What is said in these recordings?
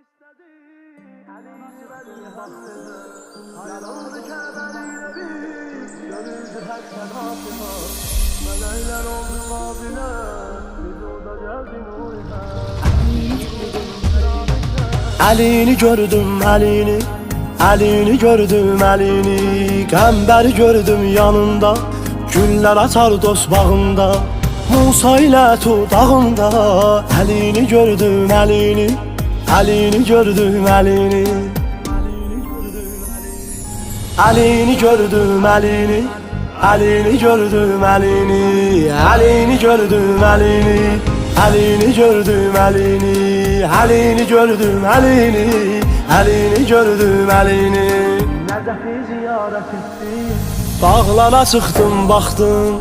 istedi, elini verdi hamlede. Ayrıldı kemeriyle biz, görüldü her sedasına. Melekler oldu mabine, biz orada geldi nurine. Elini gördüm elini, elini gördüm elini. Qəmbər gördüm yanında, güller atar dost bağında. Musa ile dağında, elini gördüm elini, elini gördüm elini. Elini gördüm elini, elini gördüm elini, elini gördüm elini, elini gördüm elini, elini gördüm elini, elini gördüm elini. Nəcəfi ziyaret etdim, Dağlara çıxdım, baxdım,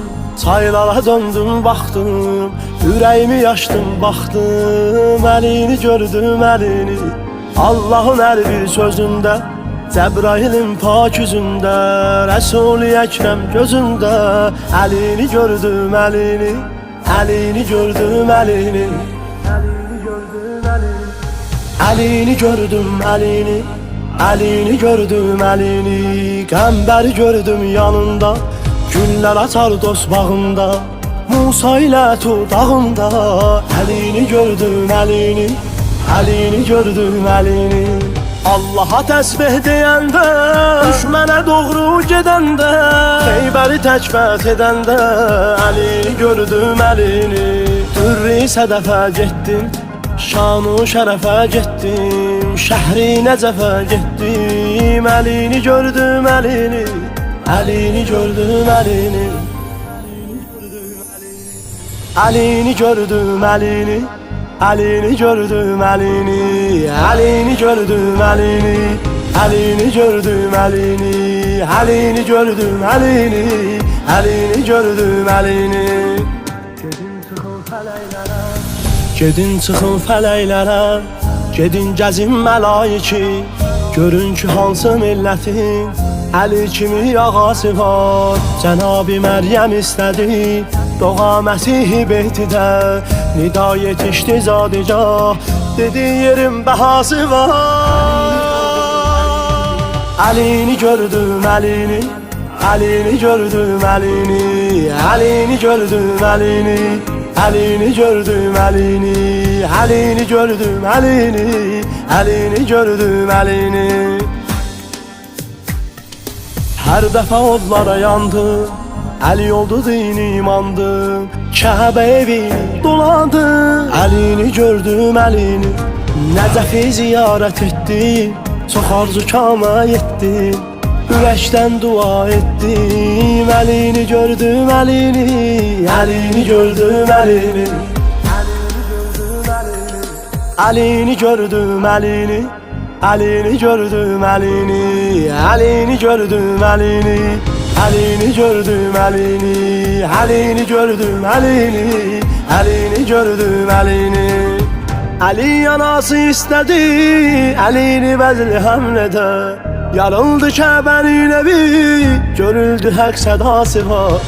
çaylara döndüm, baxdım, ürəyimi yaşdım, baxdım, əlini gördüm, əlini. Allahın hər bir sözündə, Cəbrailin pak üzündə, Rəsul-i Əkrəm gözündə, əlini gördüm, əlini, əlini gördüm, əlini. elini gördüm elini. Elini gördüm elini, elini gördüm elini. Qəmbər gördüm yanında, güller atar dost bağında. Musa ile dağında, elini gördüm elini, elini gördüm elini. Allah'a təsbih deyəndə, düşmənə doğru gedəndə, Xeybəri təkbət edəndə, elini gördüm elini. Dürri sədəfə getdim, şanu şərəfə getdim, şəhri Nəcəfə getdim, əlini gördüm əlini, əlini gördüm əlini. Əlini gördüm əlini, əlini gördüm əlini, əlini gördüm əlini, əlini gördüm əlini, əlini gördüm əlini, əlini gördüm əlini. Gedin çıxın fələklərə, Gedin çıxın fələklərə, gedin gəzin məlaiki, görün ki hansı millətin əli kimi ağası var. Cənab-ı Məryəm istədi, doğa Məsih Behtidə, nida yetişdi zadicah, dedi yerin bəhası var. Əlini gördüm əlini, əlini gördüm əlini, əlini gördüm əlini, elini gördüm elini, elini gördüm elini, elini gördüm elini. Her defa odlara yandım, eli oldu din imandım, Kəbə evini dolandım, elini gördüm elini. Nəcəfi ziyarət etdim, çox arzu kama yetdim, ürəkdən dua etdim, elini gördüm elini, elini gördüm elini. Elini gördüm elini, elini gördüm elini, elini gördüm elini, elini gördüm elini, elini gördüm elini, elini gördüm elini. Ali anası istedi, elini vəzli həmlədə, yarıldı Kəbənin evi, görüldü hak sedası var.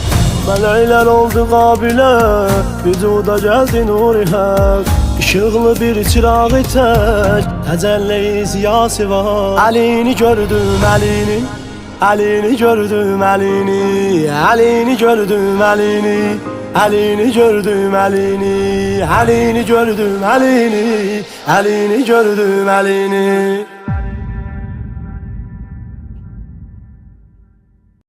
Melekler oldu kabile, vücuda geldi nuri hak. Işıklı bir çırağı tek, tecelli ziyası var. Elini gördüm elini, elini gördüm elini, elini gördüm elini, elini gördüm elini, elini gördüm elini, elini gördüm elini.